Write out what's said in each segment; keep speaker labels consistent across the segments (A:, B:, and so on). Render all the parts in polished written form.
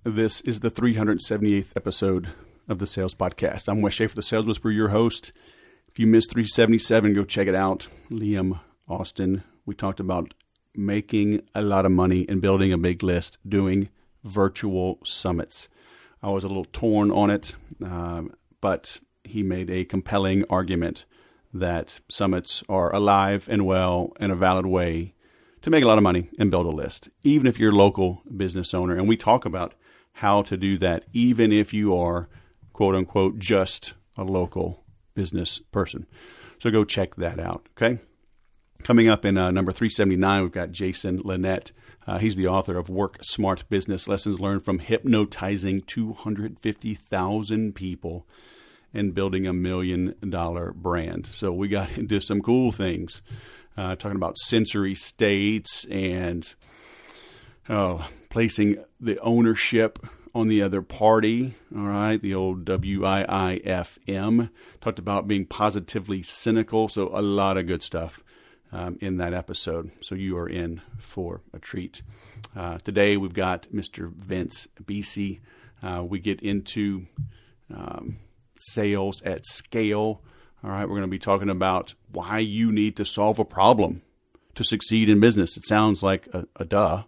A: This is the 378th episode of the Sales Podcast. I'm Wes Schaefer, the Sales Whisperer, your host. If you missed 377, go check it out. Liam Austin. We talked about making a lot of money and building a big list, doing virtual summits. I was a little torn on it, but he made a compelling argument that summits are alive and well and a valid way to make a lot of money and build a list, even if you're a local business owner. And we talk about how to do that, even if you are, quote unquote, just a local business person. So go check that out, okay? Coming up in number 379, we've got Jason Linett. He's the author of Work Smart Business, Lessons Learned from Hypnotizing 250,000 People and Building a $1 million Brand. So we got into some cool things, talking about sensory states and placing the ownership on the other party, all right, the old WIIFM. Talked about being positively cynical, so a lot of good stuff in that episode. So you are in for a treat. Today we've got Mr. Vince Bisi. We get into sales at scale. All right, we're going to be talking about why you need to solve a problem to succeed in business. It sounds like a duh,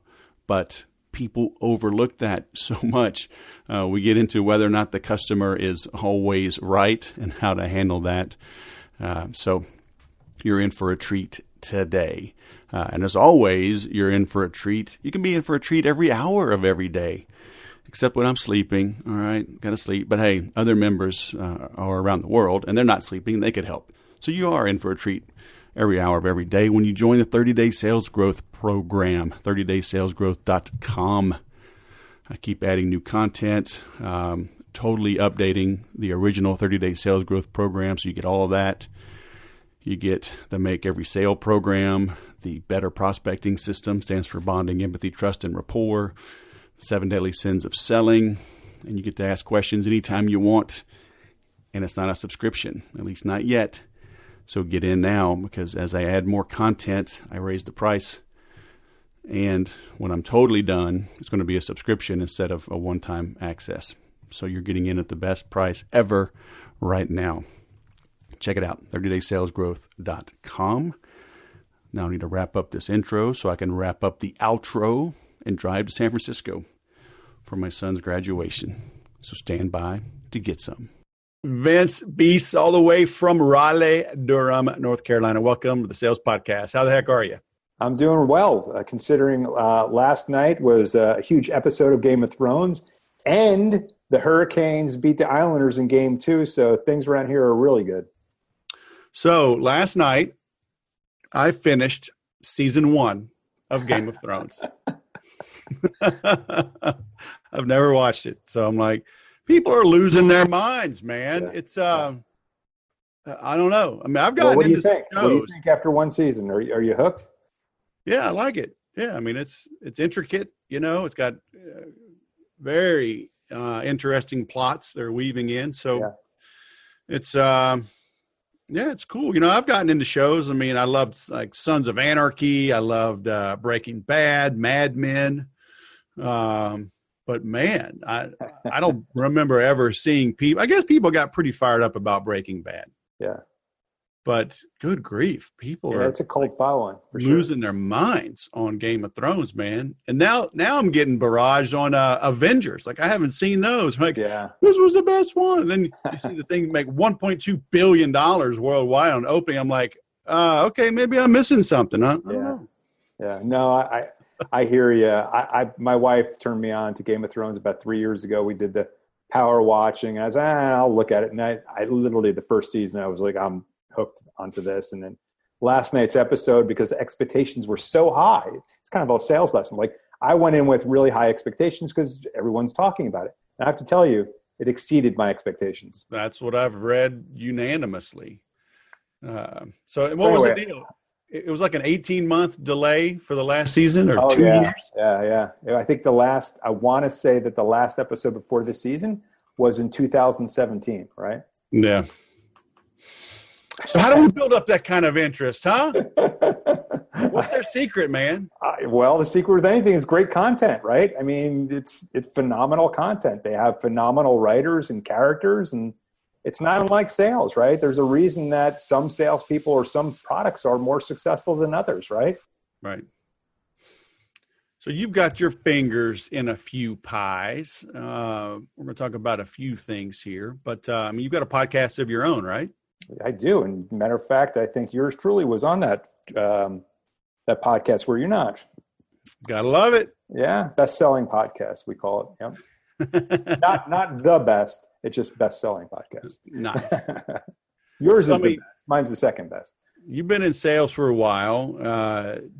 A: but people overlook that so much. We get into whether or not the customer is always right and how to handle that. So you're in for a treat today. And as always, you're in for a treat. You can be in for a treat every hour of every day, except when I'm sleeping. All right, got to sleep. But hey, other members are around the world and they're not sleeping. They could help. So you are in for a treat every hour of every day when you join the 30-Day Sales Growth Program, 30daysalesgrowth.com. I keep adding new content, totally updating the original 30-Day Sales Growth Program, so you get all of that. You get the Make Every Sale program, the Better Prospecting System, stands for Bonding, Empathy, Trust, and Rapport, 7 Deadly Sins of Selling, and you get to ask questions anytime you want, and it's not a subscription, at least not yet. So get in now, because as I add more content, I raise the price. And when I'm totally done, it's going to be a subscription instead of a one-time access. So you're getting in at the best price ever right now. Check it out, 30daysalesgrowth.com. Now I need to wrap up this intro so I can wrap up the outro and drive to San Francisco for my son's graduation. So stand by to get some. Vince Bisi, all the way from Raleigh-Durham, North Carolina. Welcome to the Sales Podcast. How the heck are you?
B: I'm doing well, considering last night was a huge episode of Game of Thrones, and the Hurricanes beat the Islanders in Game 2, so things around here are really good.
A: So last night, I finished Season 1 of Game of Thrones. I've never watched it, so I'm like, people are losing their minds, man. Yeah. It's, I don't know. I mean, I've gotten
B: what do you
A: into
B: think?
A: shows.
B: What do you think after one season? Are you hooked?
A: Yeah, I like it. Yeah, I mean, it's intricate. You know, it's got very interesting plots they're weaving in. So it's, it's cool. You know, I've gotten into shows. I mean, I loved like Sons of Anarchy. I loved Breaking Bad, Mad Men. But man, I don't remember ever seeing people. I guess people got pretty fired up about Breaking Bad.
B: Yeah.
A: But good grief, people are
B: it's a cold following for
A: losing their minds on Game of Thrones, man. And now I'm getting barraged on Avengers. Like I haven't seen those. Like this was the best one. And then you see the thing make $1.2 billion worldwide on opening. I'm like, okay, maybe I'm missing something. Huh? I don't know.
B: Yeah. No, I hear you. My wife turned me on to Game of Thrones about 3 years ago. We did the power watching. I was, I'll look at it. And I literally, the first season, I was like, I'm hooked onto this. And then last night's episode, because the expectations were so high, it's kind of a sales lesson. Like I went in with really high expectations because everyone's talking about it. And I have to tell you, it exceeded my expectations.
A: That's what I've read unanimously. So what was the deal? It was like an 18-month delay for the last season or 2 years?
B: Yeah. I think I want to say that the last episode before this season was in 2017, right?
A: Yeah. So how do we build up that kind of interest, huh? What's their secret, man?
B: Well, the secret with anything is great content, right? I mean, it's phenomenal content. They have phenomenal writers and characters, and it's not unlike sales, right? There's a reason that some salespeople or some products are more successful than others, right?
A: Right. So you've got your fingers in a few pies. We're going to talk about a few things here, but I mean, you've got a podcast of your own, right?
B: I do. And matter of fact, I think yours truly was on that podcast, were you not?
A: Gotta love it.
B: Yeah, best-selling podcast, we call it. Yep. not the best. It's just best-selling podcast.
A: Nice.
B: Yours is the best. Mine's the second best.
A: You've been in sales for a while,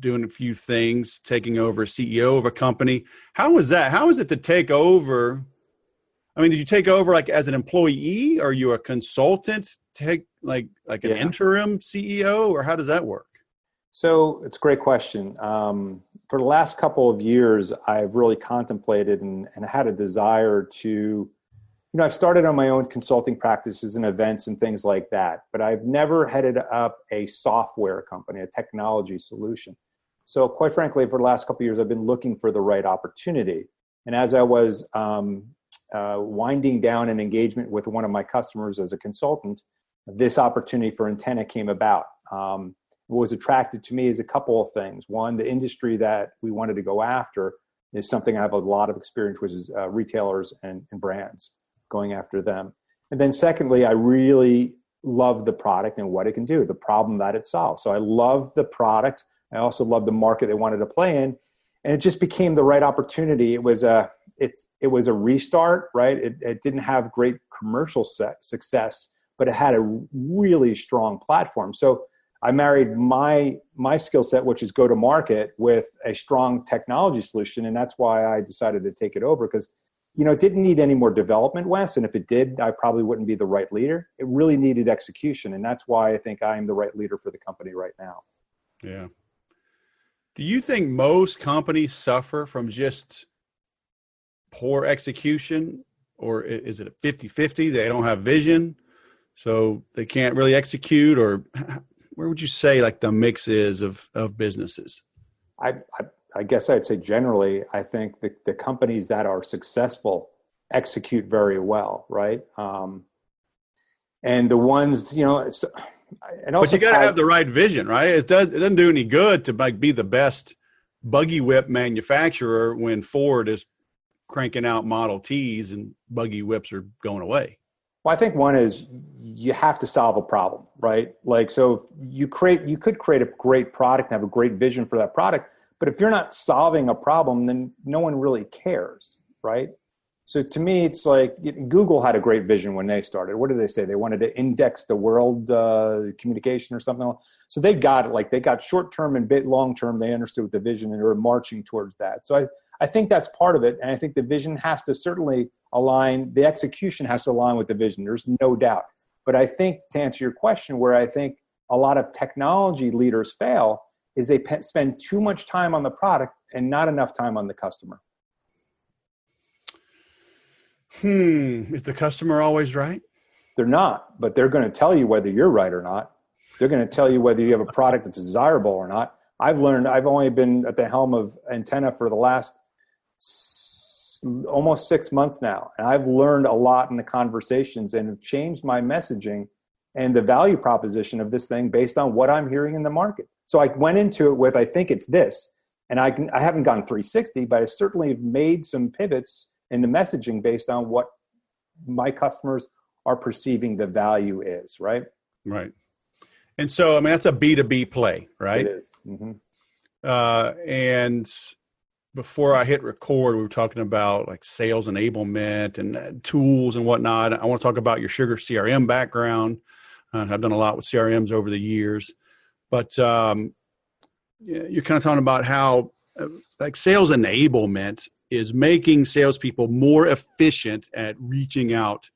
A: doing a few things, taking over as CEO of a company. How was that? How was it to take over? I mean, did you take over like as an employee? Or are you a consultant? Take like an interim CEO, or how does that work?
B: So it's a great question. For the last couple of years, I've really contemplated and had a desire to, I've started on my own consulting practices and events and things like that, but I've never headed up a software company, a technology solution. So quite frankly, for the last couple of years, I've been looking for the right opportunity. And as I was winding down an engagement with one of my customers as a consultant, this opportunity for Antenna came about. What was attracted to me is a couple of things. One, the industry that we wanted to go after is something I have a lot of experience with, is retailers and brands, going after them. And then secondly, I really love the product and what it can do, the problem that it solves. So I love the product. I also love the market they wanted to play in. And it just became the right opportunity. It was a restart, right? It didn't have great commercial success, but it had a really strong platform. So I married my skill set, which is go to market, with a strong technology solution. And that's why I decided to take it over, because it didn't need any more development, Wes. And if it did, I probably wouldn't be the right leader. It really needed execution. And that's why I think I'm the right leader for the company right now.
A: Yeah. Do you think most companies suffer from just poor execution, or is it a 50-50? They don't have vision, so they can't really execute? Or where would you say like the mix is of businesses?
B: I guess I'd say generally, I think the companies that are successful execute very well, right? And the ones, and also,
A: but you got to have the right vision, right? It doesn't do any good to like be the best buggy whip manufacturer when Ford is cranking out Model Ts and buggy whips are going away.
B: Well, I think one is you have to solve a problem, right? Like, so if you could create a great product and have a great vision for that product, but if you're not solving a problem, then no one really cares, right? So to me, it's like Google had a great vision when they started. What did they say? They wanted to index the world communication or something. So they got it. Like, they got short-term and long-term. They understood the vision and they were marching towards that. So I think that's part of it. And I think the vision has to certainly align. The execution has to align with the vision. There's no doubt. But I think, to answer your question, where I think a lot of technology leaders fail is they spend too much time on the product and not enough time on the customer.
A: Is the customer always right?
B: They're not, but they're going to tell you whether you're right or not. They're going to tell you whether you have a product that's desirable or not. I've only been at the helm of Antenna for the last almost 6 months now. And I've learned a lot in the conversations and have changed my messaging and the value proposition of this thing based on what I'm hearing in the market. So I went into it with, I think it's this, and I haven't gone 360, but I certainly have made some pivots in the messaging based on what my customers are perceiving the value is, right?
A: Right. And so, I mean, that's a B2B play, right?
B: It is. Mm-hmm.
A: And before I hit record, we were talking about like sales enablement and tools and whatnot. I want to talk about your Sugar CRM background. I've done a lot with CRMs over the years, but you're kind of talking about how like sales enablement is making salespeople more efficient at reaching out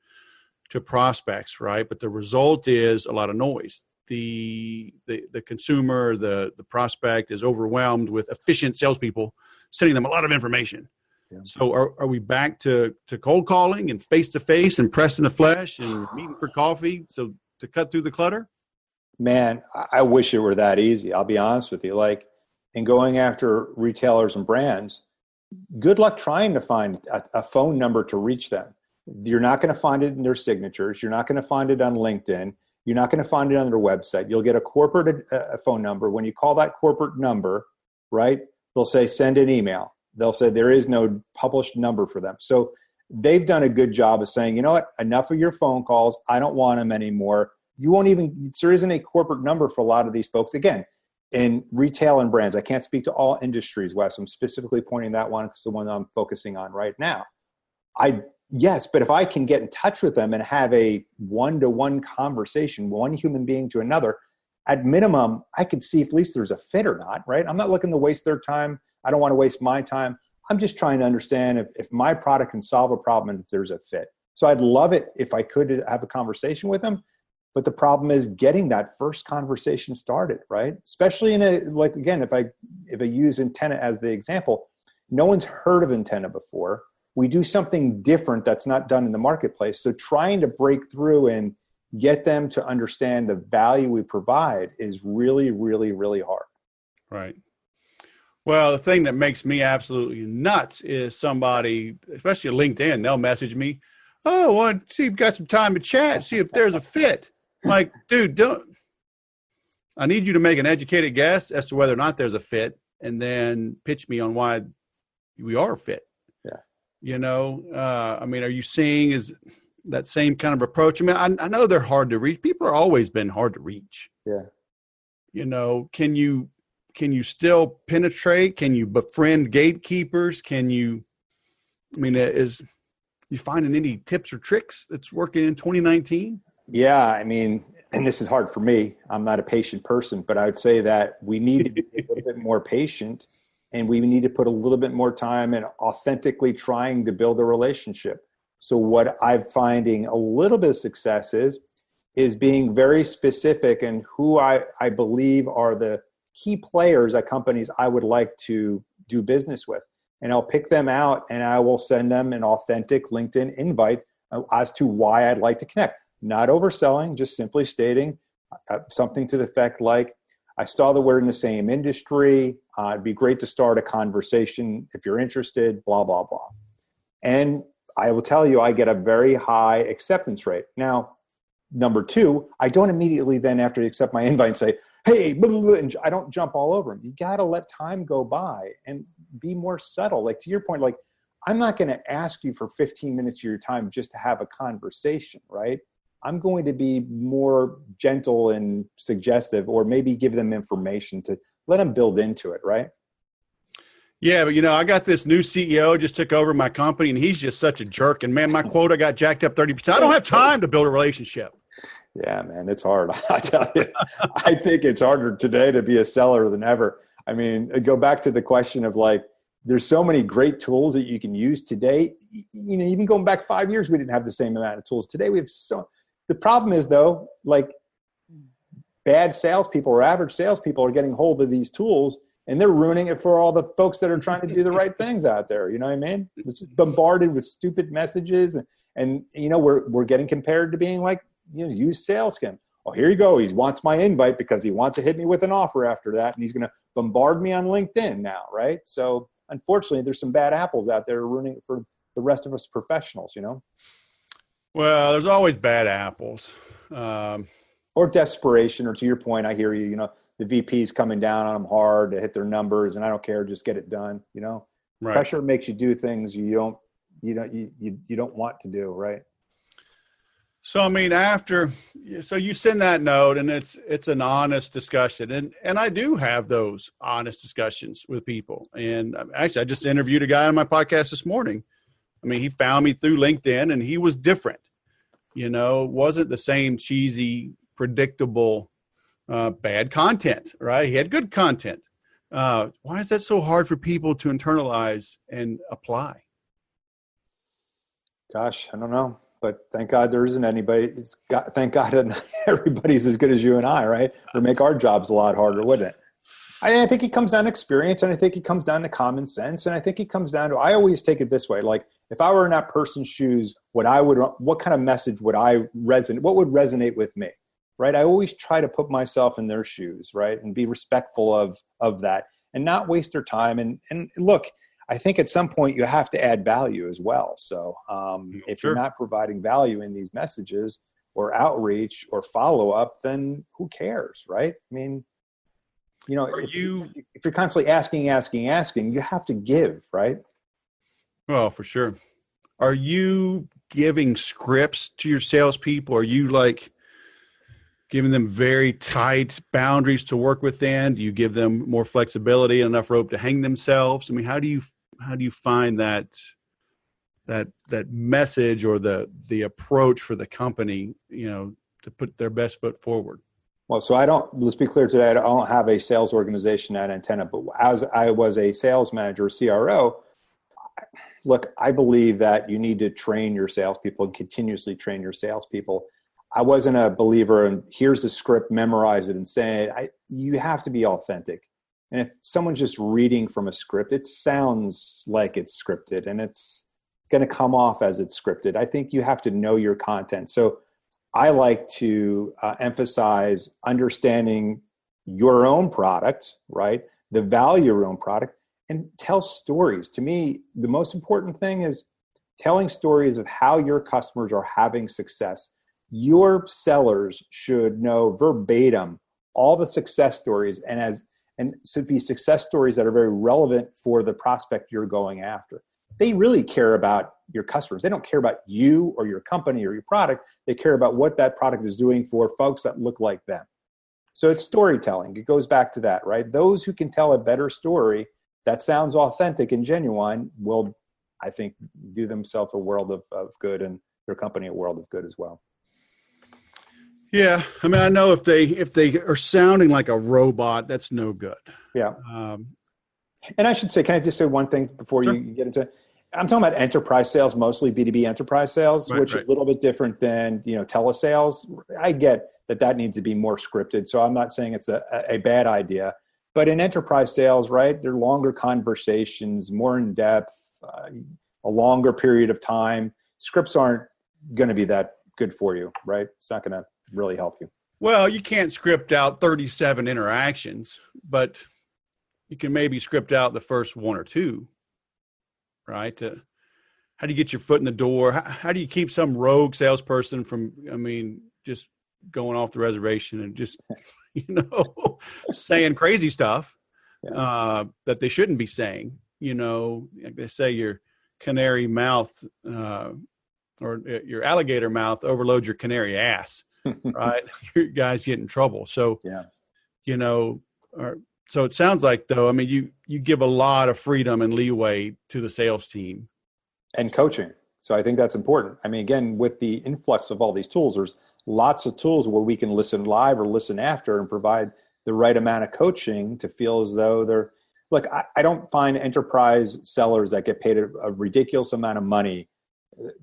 A: to prospects, right? But the result is a lot of noise. The consumer, the prospect is overwhelmed with efficient salespeople sending them a lot of information. Yeah. So are we back to cold calling and face-to-face and pressing the flesh and meeting for coffee so to cut through the clutter?
B: Man, I wish it were that easy. I'll be honest with you. Like, and going after retailers and brands, good luck trying to find a phone number to reach them. You're not going to find it in their signatures. You're not going to find it on LinkedIn. You're not going to find it on their website. You'll get a corporate phone number. When you call that corporate number, right, they'll say, send an email. They'll say there is no published number for them. So they've done a good job of saying, you know what, enough of your phone calls. I don't want them anymore. There isn't a corporate number for a lot of these folks. Again, in retail and brands, I can't speak to all industries, Wes. I'm specifically pointing that one because it's the one I'm focusing on right now. Yes, but if I can get in touch with them and have a one-to-one conversation, one human being to another, at minimum, I can see if at least there's a fit or not, right? I'm not looking to waste their time. I don't want to waste my time. I'm just trying to understand if my product can solve a problem and if there's a fit. So I'd love it if I could have a conversation with them. But the problem is getting that first conversation started, right? Especially if I use antenna as the example, no one's heard of antenna before. We do something different that's not done in the marketplace. So trying to break through and get them to understand the value we provide is really, really, really hard.
A: Right. Well, the thing that makes me absolutely nuts is somebody, especially LinkedIn, they'll message me, oh, well, see if you've got some time to chat, see if there's a fit. Like, dude, I need you to make an educated guess as to whether or not there's a fit and then pitch me on why we are a fit.
B: Yeah.
A: Are you seeing is that same kind of approach? I mean, I know they're hard to reach. People are always been hard to reach.
B: Yeah.
A: Can you still penetrate? Can you befriend gatekeepers? Is you finding any tips or tricks that's working in 2019?
B: Yeah, I mean, and this is hard for me. I'm not a patient person, but I would say that we need to be a little bit more patient, and we need to put a little bit more time in authentically trying to build a relationship. So what I'm finding a little bit of success is being very specific in who I believe are the key players at companies I would like to do business with. And I'll pick them out and I will send them an authentic LinkedIn invite as to why I'd like to connect. Not overselling, just simply stating something to the effect like, I saw that we're in the same industry. It'd be great to start a conversation if you're interested, blah, blah, blah. And I will tell you, I get a very high acceptance rate. Now, number two, I don't immediately then after they accept my invite say, hey, blah, blah, blah, and I don't jump all over them. You got to let time go by and be more subtle. Like to your point, like I'm not going to ask you for 15 minutes of your time just to have a conversation, right? I'm going to be more gentle and suggestive, or maybe give them information to let them build into it, right?
A: Yeah, but I got this new CEO just took over my company, and he's just such a jerk. And man, my quota got jacked up 30%. I don't have time to build a relationship.
B: Yeah, man, it's hard. I tell you, I think it's harder today to be a seller than ever. I mean, go back to the question of like, there's so many great tools that you can use today. Even going back 5 years, we didn't have the same amount of tools. Today, we have the problem is though, like bad salespeople or average salespeople are getting hold of these tools and they're ruining it for all the folks that are trying to do the right things out there. You know what I mean? It's just bombarded with stupid messages and we're getting compared to being like, use SalesKim. Oh, here you go. He wants my invite because he wants to hit me with an offer after that. And he's going to bombard me on LinkedIn now. Right. So unfortunately, there's some bad apples out there ruining it for the rest of us professionals,
A: Well, there's always bad apples.
B: Or desperation, or to your point, I hear you, the VP's coming down on them hard to hit their numbers and I don't care, just get it done, Right. Pressure makes you do things you don't want to do, right?
A: So, I mean, so you send that note and it's an honest discussion. And I do have those honest discussions with people. And actually, I just interviewed a guy on my podcast this morning. I mean, he found me through LinkedIn and he was different. It wasn't the same cheesy, predictable, bad content, right? He had good content. Why is that so hard for people to internalize and apply?
B: Gosh, I don't know. But thank God there isn't anybody. Thank God that everybody's as good as you and I, right? It would make our jobs a lot harder, wouldn't it? I think it comes down to experience, and I think it comes down to common sense, and I think it comes down to, I always take it this way, like if I were in that person's shoes, what kind of message would what would resonate with me, right? I always try to put myself in their shoes, right? And be respectful of that. and not waste their time. And look, I think at some point you have to add value as well. So if you're not providing value in these messages or outreach or follow up, then who cares, right? I mean, if you're constantly asking, you have to give, right?
A: Well, for sure. Are you giving scripts to your salespeople? Are you like giving them very tight boundaries to work within? Do you give them more flexibility, enough rope to hang themselves? I mean, how do you find that message or the approach for the company, to put their best foot forward?
B: Well, so let's be clear today, I don't have a sales organization at Antenna, but as I was a sales manager, CRO, look, I believe that you need to train your salespeople and continuously train your salespeople. I wasn't a believer in here's the script, memorize it and say it. You have to be authentic. And if someone's just reading from a script, it sounds like it's scripted and it's going to come off as it's scripted. I think you have to know your content. So I like to emphasize understanding your own product, right? The value of your own product, and tell stories. To me, the most important thing is telling stories of how your customers are having success. Your sellers should know verbatim all the success stories and should be success stories that are very relevant for the prospect you're going after. They really care about your customers. They don't care about you or your company or your product. They care about what that product is doing for folks that look like them. So it's storytelling. It goes back to that, right? Those who can tell a better story that sounds authentic and genuine will, I think, do themselves a world of good and their company a world of good as well.
A: Yeah. I mean, I know if they are sounding like a robot, that's no good.
B: Yeah. And I should say, can I just say one thing before
A: Sure.
B: you get into it? I'm talking about enterprise sales, mostly B2B enterprise sales, which is a little bit different than, telesales. I get that needs to be more scripted. So I'm not saying it's a bad idea, but in enterprise sales, right, they're longer conversations, more in depth, a longer period of time. Scripts aren't going to be that good for you, right? It's not going to really help you.
A: Well, you can't script out 37 interactions, but you can maybe script out the first one or two, right? How do you get your foot in the door? How do you keep some rogue salesperson from, just going off the reservation and just, saying crazy stuff that they shouldn't be saying? Like they say your canary mouth or your alligator mouth overloads your canary ass, right? Your guys get in trouble. So, so it sounds like, though, you give a lot of freedom and leeway to the sales team.
B: And coaching. So I think that's important. Again, with the influx of all these tools, there's lots of tools where we can listen live or listen after and provide the right amount of coaching to feel as though they're, look, I don't find enterprise sellers that get paid a ridiculous amount of money.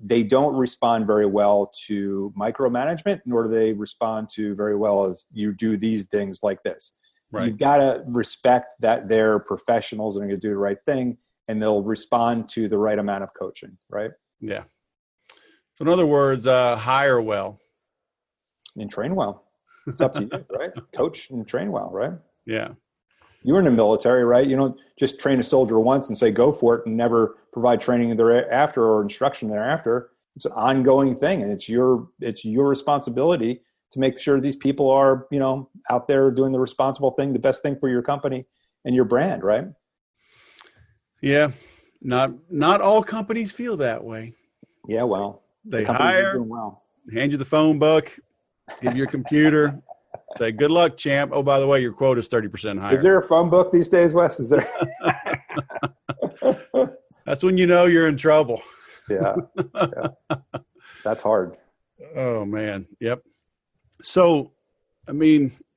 B: They don't respond very well to micromanagement, nor do they respond to very well as you do these things like this. Right. You've got to respect that they're professionals and are going to do the right thing, and they'll respond to the right amount of coaching, right?
A: Yeah. So in other words, hire well.
B: And train well. It's up to you, right? Coach and train well, right?
A: Yeah.
B: You were in the military, right? You don't just train a soldier once and say, go for it, and never provide training thereafter or instruction thereafter. It's an ongoing thing, and it's your responsibility to make sure these people are, out there doing the responsible thing, the best thing for your company and your brand, right?
A: Yeah. Not all companies feel that way.
B: Yeah, well.
A: They hire, hand you the phone book, give you your computer, say, good luck, champ. Oh, by the way, your quota is 30% higher.
B: Is there a phone book these days, Wes? Is there?
A: That's when you're in trouble.
B: Yeah. That's hard.
A: Oh, man. Yep. So, all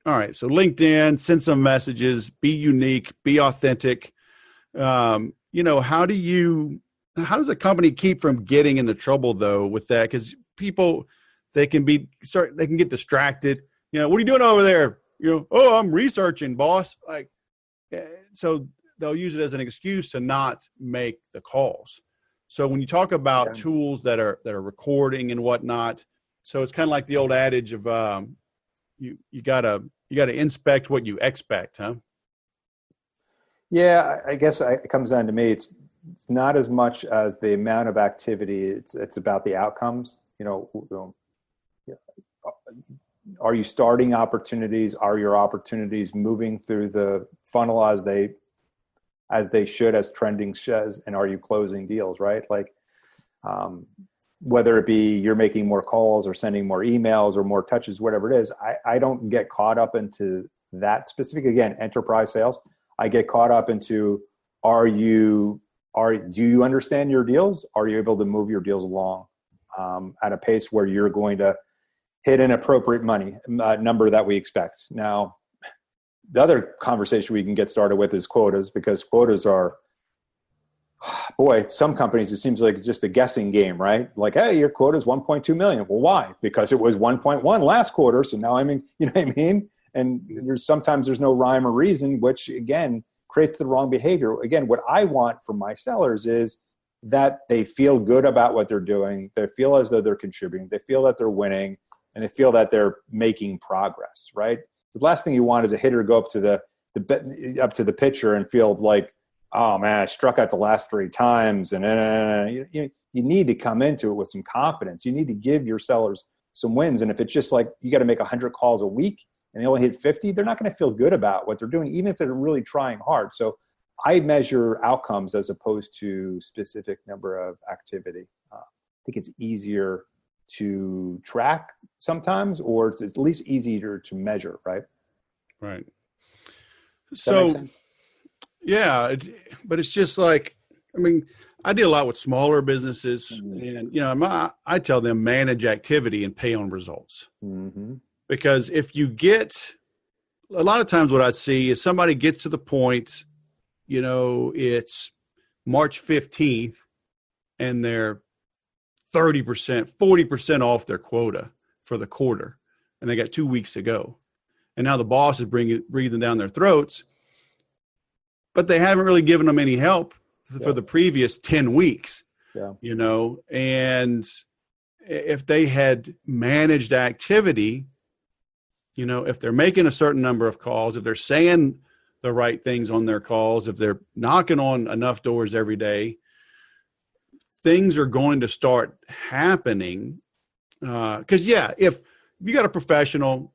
A: right. So LinkedIn, send some messages, be unique, be authentic. How does a company keep from getting into trouble though with that? Because people, they can get distracted. What are you doing over there? Oh, I'm researching, boss. So they'll use it as an excuse to not make the calls. So when you talk about tools that are recording and whatnot, so it's kind of like the old adage of you gotta inspect what you expect, huh?
B: Yeah, I guess it comes down to me. It's not as much as the amount of activity. It's about the outcomes. Are you starting opportunities? Are your opportunities moving through the funnel as they should, as trending says? And are you closing deals, right? Like, whether it be you're making more calls or sending more emails or more touches, whatever it is, I don't get caught up into that specific, again, enterprise sales. I get caught up into, do you understand your deals? Are you able to move your deals along at a pace where you're going to hit an appropriate money number that we expect? Now, the other conversation we can get started with is quotas, because quotas are, boy, some companies, it seems like just a guessing game, right? Like, hey, your quota is 1.2 million. Well, why? Because it was 1.1 last quarter. So now you know what I mean? And sometimes there's no rhyme or reason, which again, creates the wrong behavior. Again, what I want from my sellers is that they feel good about what they're doing. They feel as though they're contributing. They feel that they're winning, and they feel that they're making progress, right? The last thing you want is a hitter to go up to the pitcher and feel like, oh man, I struck out the last 3 times. And you need to come into it with some confidence. You need to give your sellers some wins. And if it's just like you got to make 100 calls a week and they only hit 50, they're not going to feel good about what they're doing, even if they're really trying hard. So I measure outcomes as opposed to specific number of activity. I think it's easier to track sometimes, or it's at least easier to measure, right?
A: Right.
B: Does that make sense?
A: Yeah, but it's just like, I mean, I deal a lot with smaller businesses, and I tell them manage activity and pay on results.
B: Mm-hmm.
A: Because if you get, a lot of times what I see is somebody gets to the point, it's March 15th and they're 30%, 40% off their quota for the quarter, and they got 2 weeks to go. And now the boss is breathing down their throats, but they haven't really given them any help for the previous 10 weeks, and if they had managed activity, if they're making a certain number of calls, if they're saying the right things on their calls, if they're knocking on enough doors every day, things are going to start happening. Because if you got a professional,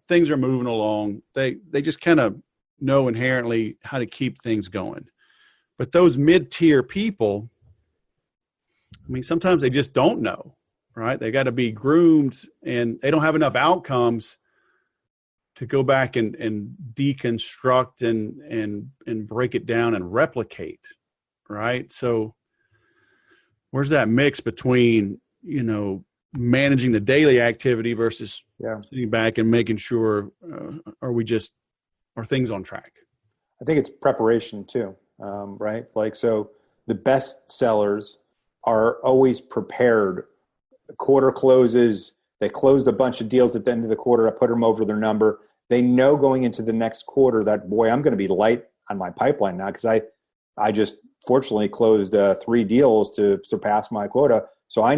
A: things are moving along. They just kind of know inherently how to keep things going. But those mid-tier people, I mean, sometimes they just don't know, right? They got to be groomed, and they don't have enough outcomes to go back and deconstruct and break it down and replicate, right? So where's that mix between, managing the daily activity versus sitting back and making sure, are things on track?
B: I think it's preparation too, right? Like, so the best sellers are always prepared. The quarter closes, they closed a bunch of deals at the end of the quarter. I put them over their number. They know going into the next quarter that, boy, I'm going to be light on my pipeline now because I just fortunately closed 3 deals to surpass my quota. So I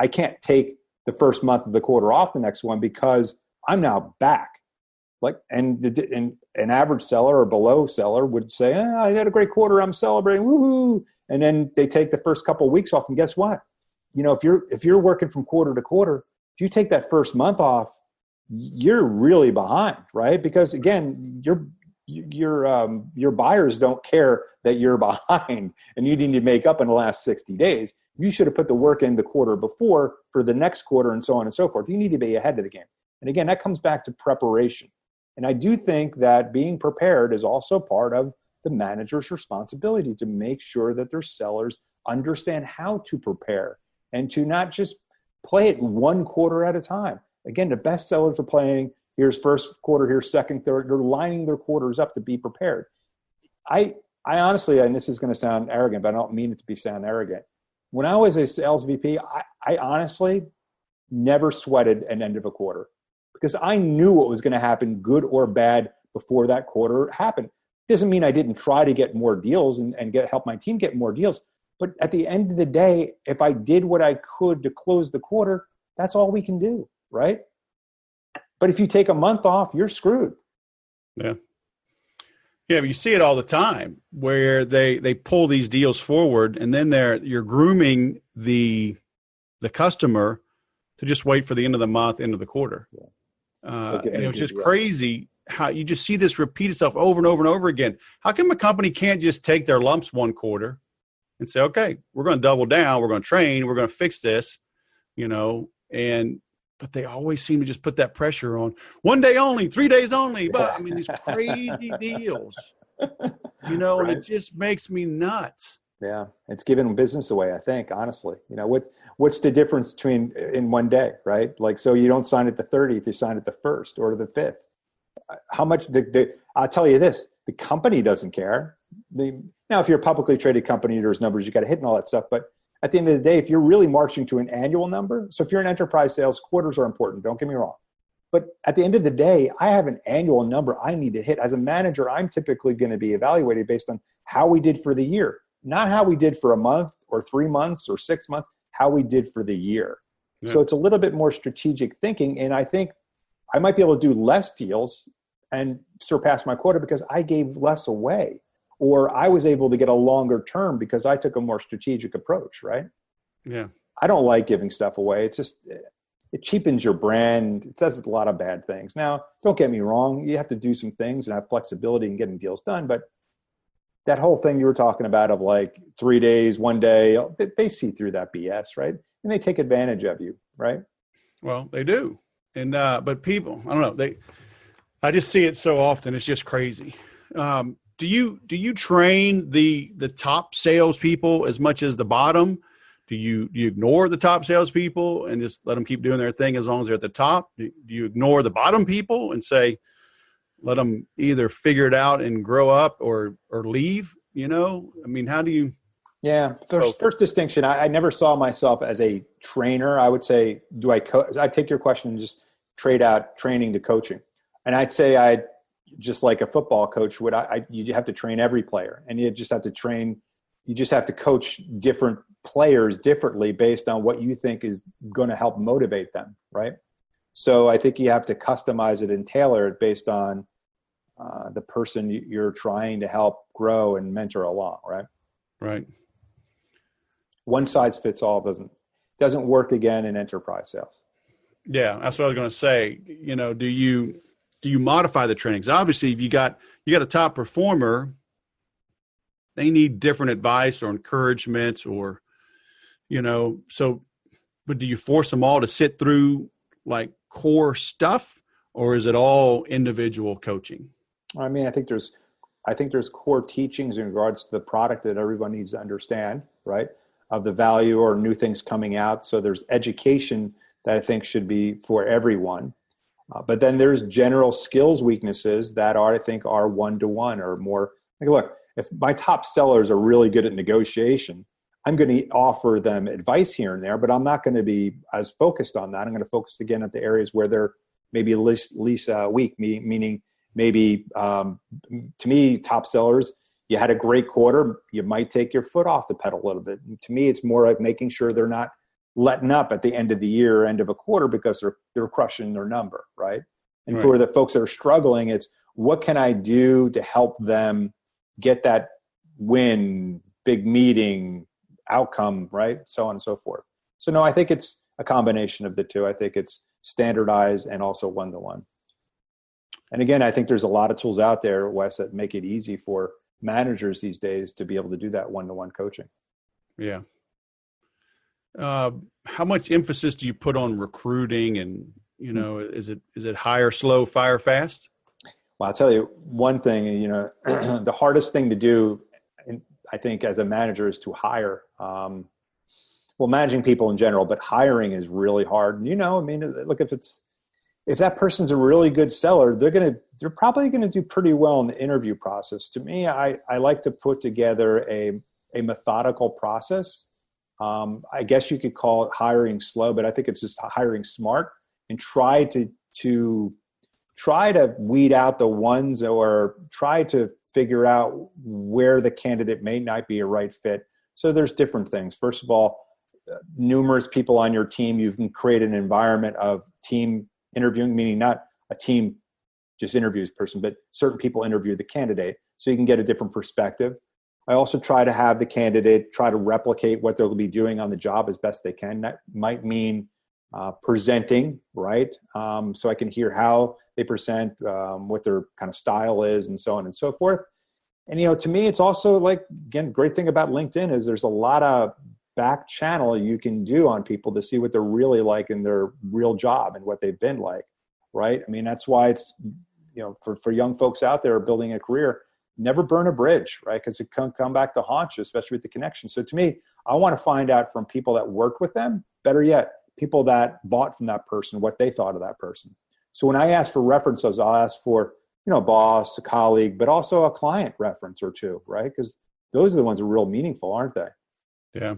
B: can't take the first month of the quarter off the next one because I'm now back. Like, and an average seller or below seller would say, I had a great quarter, I'm celebrating, woohoo. And then they take the first couple of weeks off, and guess what? If you're working from quarter to quarter, if you take that first month off, you're really behind, right? Because again, your buyers don't care that you're behind and you need to make up in the last 60 days. You should have put the work in the quarter before for the next quarter and so on and so forth. You need to be ahead of the game. And again, that comes back to preparation. And I do think that being prepared is also part of the manager's responsibility to make sure that their sellers understand how to prepare and to not just play it one quarter at a time. Again, the best sellers are playing, here's first quarter, here's second, third. They're lining their quarters up to be prepared. I honestly, and this is going to sound arrogant, but I don't mean it to sound arrogant. When I was a sales VP, I honestly never sweated an end of a quarter because I knew what was going to happen, good or bad, before that quarter happened. Doesn't mean I didn't try to get more deals and help my team get more deals. But at the end of the day, if I did what I could to close the quarter, that's all we can do, right? But if you take a month off, you're screwed.
A: Yeah. Yeah, but you see it all the time where they pull these deals forward, and then you're grooming the customer to just wait for the end of the month, end of the quarter.
B: Yeah.
A: And it was just crazy how you just see this repeat itself over and over and over again. How come a company can't just take their lumps one quarter and say, okay, we're going to double down, we're going to train, we're going to fix this, but they always seem to just put that pressure on 1 day only, 3 days only. But I mean, these crazy deals, and it just makes me nuts.
B: Yeah. It's giving business away, I think, honestly. What's the difference between in 1 day, right? Like, so you don't sign it the 30th, you sign it the 1st or the 5th. How much I'll tell you this, the company doesn't care. Now, if you're a publicly traded company, there's numbers you got to hit and all that stuff. But at the end of the day, if you're really marching to an annual number, so if you're in enterprise sales, quarters are important. Don't get me wrong. But at the end of the day, I have an annual number I need to hit. As a manager, I'm typically going to be evaluated based on how we did for the year, not how we did for a month or 3 months or 6 months, how we did for the year. Yeah. So it's a little bit more strategic thinking. And I think I might be able to do less deals and surpass my quota because I gave less away, or I was able to get a longer term because I took a more strategic approach, right?
A: Yeah.
B: I don't like giving stuff away. It's just, it cheapens your brand. It says a lot of bad things. Now, don't get me wrong. You have to do some things and have flexibility in getting deals done. But that whole thing you were talking about of like 3 days, 1 day, they see through that BS, right? And they take advantage of you, right?
A: Well, they do. And, but people, I don't know, I just see it so often. It's just crazy. Do you train the top salespeople as much as the bottom? Do you ignore the top salespeople and just let them keep doing their thing as long as they're at the top? Do you ignore the bottom people and say, let them either figure it out and grow up or leave? I mean, how do you? Yeah.
B: First distinction, I never saw myself as a trainer. I would say, I'd take your question and just trade out training to coaching. And I'd say just like a football coach would, you have to train every player, and you just have to coach different players differently based on what you think is going to help motivate them, right? So I think you have to customize it and tailor it based on the person you're trying to help grow and mentor along, right?
A: Right.
B: One size fits all doesn't work again in enterprise sales.
A: Yeah, that's what I was going to say. Do you modify the training? Because obviously, if you got a top performer, they need different advice or encouragement, or but do you force them all to sit through like core stuff, or is it all individual coaching?
B: I mean, I think there's core teachings in regards to the product that everyone needs to understand, right? Of the value or new things coming out. So there's education that I think should be for everyone. But then there's general skills weaknesses that I think are one-to-one or more. Like, look, if my top sellers are really good at negotiation, I'm going to offer them advice here and there, but I'm not going to be as focused on that. I'm going to focus again at the areas where they're maybe least weak, meaning maybe to me, top sellers, you had a great quarter, you might take your foot off the pedal a little bit. And to me, it's more like making sure they're not letting up at the end of the year, end of a quarter, because they're crushing their number, right? And right. For the folks that are struggling, it's what can I do to help them get that win, big meeting, outcome, right? So on and so forth. So no, I think it's a combination of the two. I think it's standardized and also one-to-one. And again, I think there's a lot of tools out there, Wes, that make it easy for managers these days to be able to do that one-to-one coaching.
A: Yeah. How much emphasis do you put on recruiting, and is it hire slow, fire fast?
B: Well, I'll tell you one thing. The hardest thing to do, I think, as a manager, is to hire. Managing people in general, but hiring is really hard. Look, if that person's a really good seller, they're probably gonna do pretty well in the interview process. To me, I like to put together a methodical process. I guess you could call it hiring slow, but I think it's just hiring smart, and try to weed out the ones, or try to figure out where the candidate may not be a right fit. So there's different things. First of all, numerous people on your team, you can create an environment of team interviewing, meaning not a team just interviews person, but certain people interview the candidate. so you can get a different perspective. I also try to have the candidate try to replicate what they'll be doing on the job as best they can. That might mean presenting, right? So I can hear how they present, what their kind of style is, and so on and so forth. And, to me, it's also like, again, great thing about LinkedIn is there's a lot of back channel you can do on people to see what they're really like in their real job and what they've been like, right? I mean, that's why it's, for young folks out there building a career, never burn a bridge, right? Because it can come back to haunt you, especially with the connection. So to me, I want to find out from people that worked with them, better yet, people that bought from that person, what they thought of that person. So when I ask for references, I'll ask for, a boss, a colleague, but also a client reference or two, right? Because those are the ones that are real meaningful, aren't they?
A: Yeah.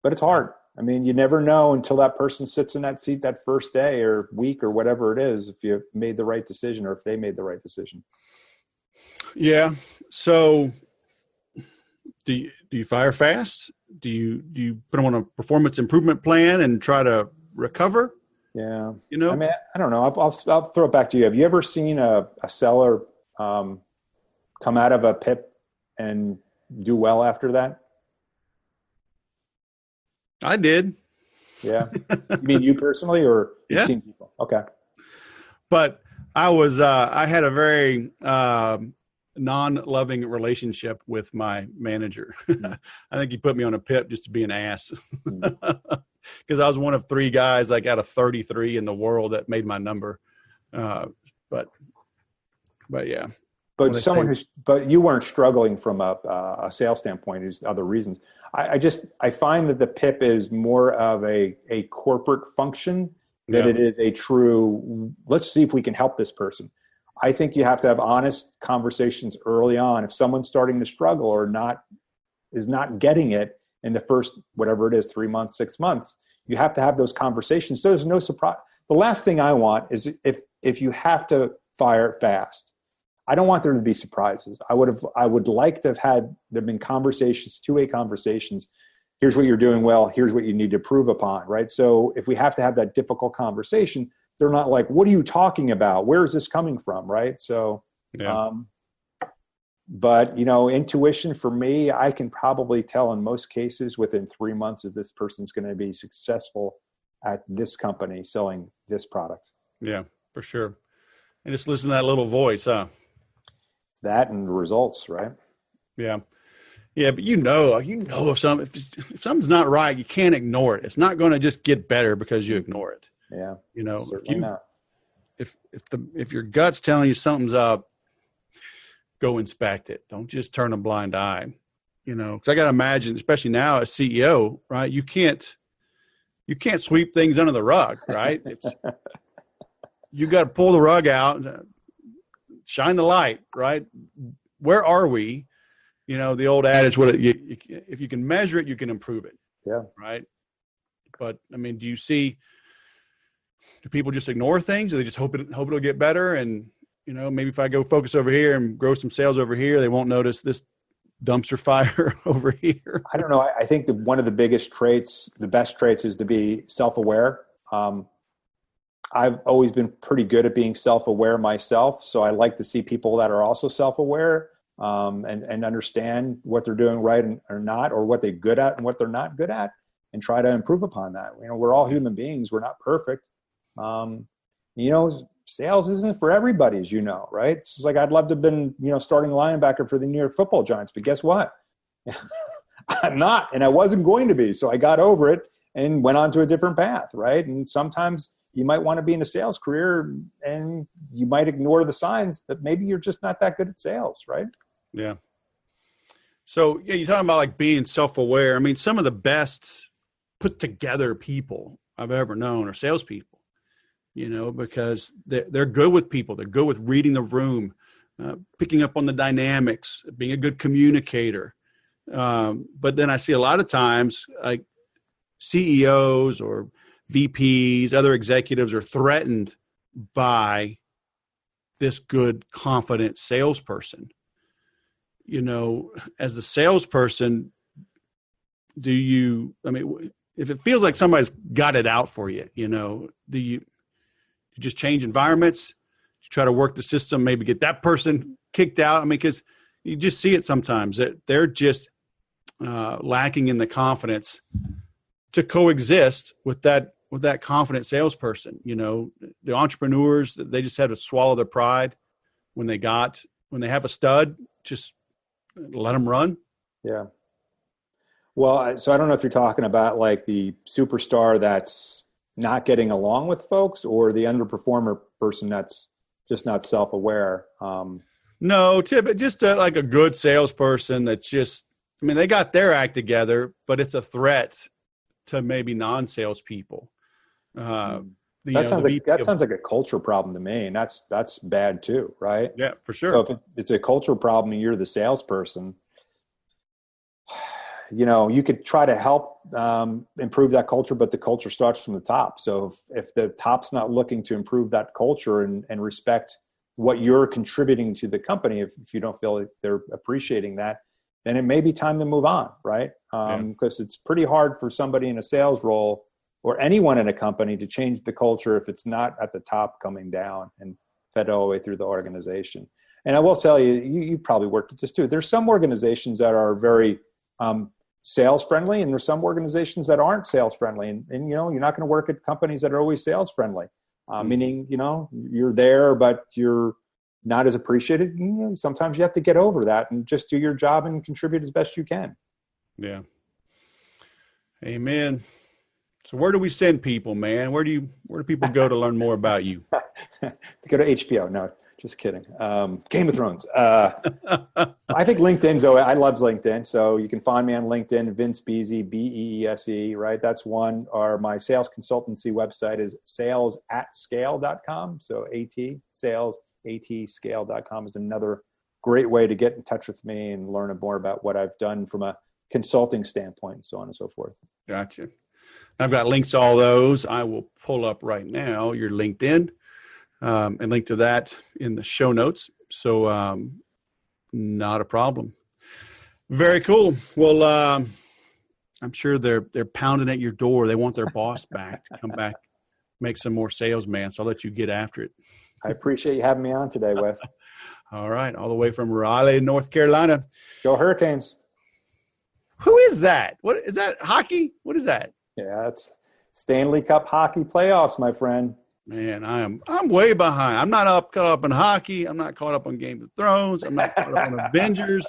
B: But it's hard. I mean, you never know until that person sits in that seat that first day or week or whatever it is, if you made the right decision or if they made the right decision.
A: Yeah. So do you fire fast? Do you put them on a performance improvement plan and try to recover?
B: Yeah.
A: I
B: mean, I don't know. I'll throw it back to you. Have you ever seen a seller come out of a PIP and do well after that?
A: I did.
B: Yeah. You mean you personally, or you've seen people? Okay.
A: But I had a very non-loving relationship with my manager. I think he put me on a PIP just to be an ass. Because I was one of 3 guys, like out of 33 in the world, that made my number. But yeah.
B: But you weren't struggling from a sales standpoint. There's other reasons. I find that the PIP is more of a corporate function than it is a true, let's see if we can help this person. I think you have to have honest conversations early on. If someone's starting to struggle or is not getting it in the first, whatever it is, 3 months, 6 months, you have to have those conversations. So there's no surprise. The last thing I want is if you have to fire fast, I don't want there to be surprises. I would like to have there been conversations, 2-way conversations. Here's what you're doing well. Here's what you need to improve upon, right? So if we have to have that difficult conversation, they're not like, what are you talking about? Where is this coming from, right? So, but, intuition for me, I can probably tell in most cases within 3 months is this person's going to be successful at this company selling this product.
A: Yeah, for sure. And just listen to that little voice, huh?
B: It's that and the results, right?
A: Yeah. Yeah, but if something's not right, you can't ignore it. It's not going to just get better because you ignore it.
B: Yeah.
A: Certainly not. If your gut's telling you something's up, go inspect it. Don't just turn a blind eye. Because I got to imagine, especially now as CEO, right? You can't sweep things under the rug, right? You got to pull the rug out, shine the light, right? Where are we? The old adage, if you can measure it, you can improve it.
B: Yeah.
A: Right. But I mean, do people just ignore things, or they just hope it'll get better? And, maybe if I go focus over here and grow some sales over here, they won't notice this dumpster fire over here.
B: I don't know. I think that one of the biggest traits, the best traits, is to be self-aware. I've always been pretty good at being self-aware myself. So I like to see people that are also self-aware and understand what they're doing right or not, or what they're good at and what they're not good at, and try to improve upon that. We're all human beings. We're not perfect. Sales isn't for everybody, as you know, right? It's just like, I'd love to have been, starting linebacker for the New York Football Giants, but guess what? I'm not, and I wasn't going to be. So I got over it and went on to a different path, right? And sometimes you might want to be in a sales career and you might ignore the signs, but maybe you're just not that good at sales, right?
A: Yeah. So you're talking about like being self-aware. I mean, some of the best put together people I've ever known are salespeople, because they're good with people. They're good with reading the room, picking up on the dynamics, being a good communicator. But then I see a lot of times like CEOs or VPs, other executives are threatened by this good, confident salesperson. As a salesperson, if it feels like somebody's got it out for you, do you just change environments? You try to work the system, maybe get that person kicked out? I mean, because you just see it sometimes that they're just lacking in the confidence to coexist with that confident salesperson. The entrepreneurs, they just had to swallow their pride when they have a stud, just let them run.
B: Yeah. Well, so I don't know if you're talking about like the superstar that's not getting along with folks, or the underperformer person that's just not self-aware.
A: No, just like a good salesperson that's just, they got their act together, but it's a threat to maybe non-salespeople. That
B: sounds like a culture problem to me, and that's bad too, right?
A: Yeah, for sure.
B: So if it's a culture problem and you're the salesperson, you could try to help improve that culture, but the culture starts from the top. So if the top's not looking to improve that culture and respect what you're contributing to the company, if you don't feel like they're appreciating that, then it may be time to move on, right? Because it's pretty hard for somebody in a sales role or anyone in a company to change the culture if it's not at the top coming down and fed all the way through the organization. And I will tell you, you probably worked at this too. There's some organizations that are very sales friendly, and there's some organizations that aren't sales friendly. And you're not going to work at companies that are always sales friendly, meaning, you're there, but you're not as appreciated. Sometimes you have to get over that and just do your job and contribute as best you can.
A: Yeah. Amen. So where do we send people, man? Where do people go to learn more about you?
B: To go to HBO. No, just kidding. Game of Thrones. I think LinkedIn's, I love LinkedIn. So you can find me on LinkedIn, Vince Beese, Beese, right? That's one. Or my sales consultancy website is salesatscale.com. So salesatscale.com is another great way to get in touch with me and learn more about what I've done from a consulting standpoint and so on and so forth.
A: Gotcha. I've got links to all those. I will pull up right now your LinkedIn and link to that in the show notes. So not a problem. Very cool. Well, I'm sure they're pounding at your door. They want their boss back to come back, make some more sales, man. So I'll let you get after it.
B: I appreciate you having me on today, Wes.
A: All right. All the way from Raleigh, North Carolina.
B: Go Hurricanes.
A: Who is that? What is that? Hockey? What is that?
B: Yeah, it's Stanley Cup hockey playoffs, my friend.
A: Man, I'm way behind. I'm not caught up in hockey. I'm not caught up on Game of Thrones. I'm not caught up on Avengers.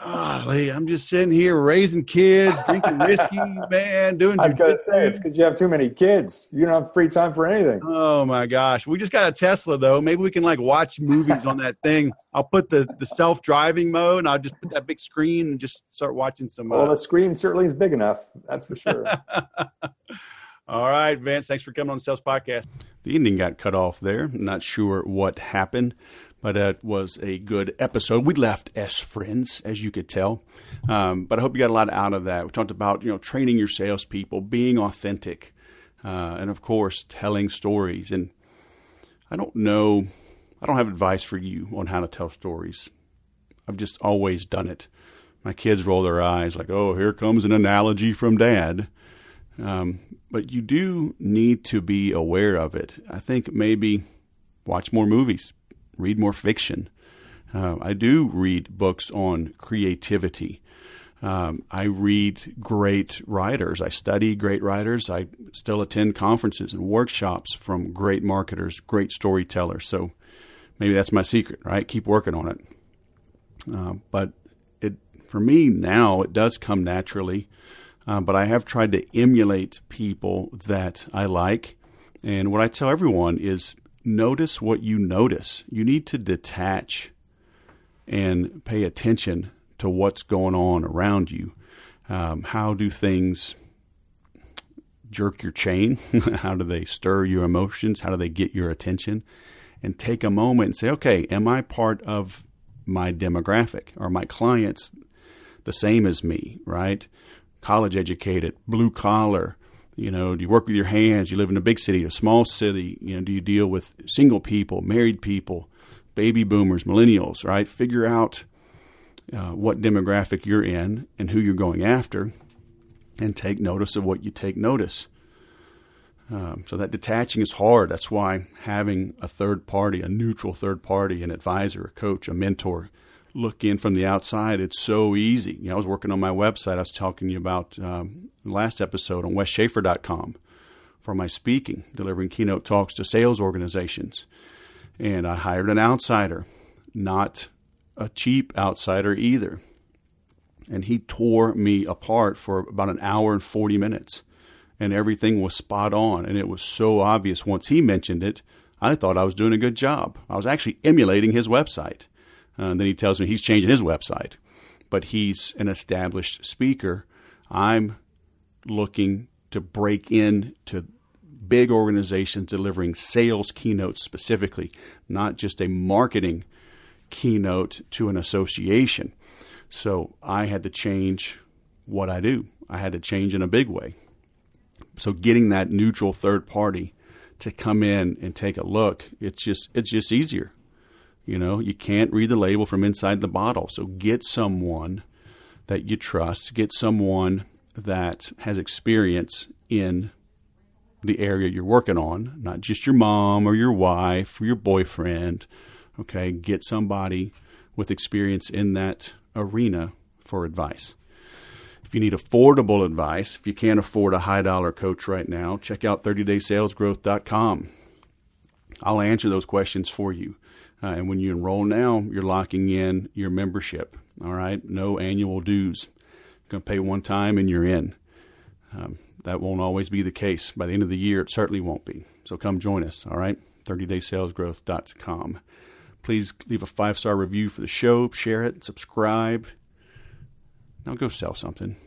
A: Golly, I'm just sitting here raising kids, drinking whiskey, man, doing
B: I was going to say, it's because you have too many kids. You don't have free time for anything.
A: Oh, my gosh. We just got a Tesla, though. Maybe we can, watch movies on that thing. I'll put the self-driving mode, and I'll just put that big screen and just start watching some.
B: Well, the screen certainly is big enough. That's for sure.
A: All right, Vince, thanks for coming on the Sales Podcast. The ending got cut off there. I'm not sure what happened, but it was a good episode. We left as friends, as you could tell, but I hope you got a lot out of that. We talked about training your salespeople, being authentic, and of course telling stories. And I don't have advice for you on how to tell stories. I've just always done it. My kids roll their eyes like, "Oh, here comes an analogy from Dad." But you do need to be aware of it. I think maybe watch more movies, read more fiction. I do read books on creativity. I read great writers. I study great writers. I still attend conferences and workshops from great marketers, great storytellers. So maybe that's my secret, right? Keep working on it. But for me now, it does come naturally. But I have tried to emulate people that I like. And what I tell everyone is notice what you notice. You need to detach and pay attention to what's going on around you. How do things jerk your chain? How do they stir your emotions? How do they get your attention? And take a moment and say, okay, am I part of my demographic? Are my clients the same as me, right? College educated, blue collar, do you work with your hands? You live in a big city, a small city, do you deal with single people, married people, baby boomers, millennials, right? Figure out what demographic you're in and who you're going after, and take notice of what you take notice. So that detaching is hard. That's why having a third party, a neutral third party, an advisor, a coach, a mentor, look in from the outside, it's so easy. I was working on my website. I was talking to you about last episode on westschaefer.com for my speaking, delivering keynote talks to sales organizations. And I hired an outsider, not a cheap outsider either. And he tore me apart for about an hour and 40 minutes. And everything was spot on. And it was so obvious once he mentioned it, I thought I was doing a good job. I was actually emulating his website. And then he tells me he's changing his website. But he's an established speaker. I'm looking to break into big organizations delivering sales keynotes specifically, not just a marketing keynote to an association. So I had to change what I do. I had to change in a big way. So getting that neutral third party to come in and take a look, it's just easier. You can't read the label from inside the bottle. So get someone that you trust, get someone that has experience in the area you're working on, not just your mom or your wife or your boyfriend. Okay, get somebody with experience in that arena for advice. If you need affordable advice, if you can't afford a high-dollar coach right now, check out 30daysalesgrowth.com. I'll answer those questions for you. And when you enroll now, you're locking in your membership. All right, no annual dues. You're going to pay one time and you're in. That won't always be the case. By the end of the year, it certainly won't be. So come join us, all right? 30daysalesgrowth.com. Please leave a 5-star review for the show, share it, subscribe. Now go sell something.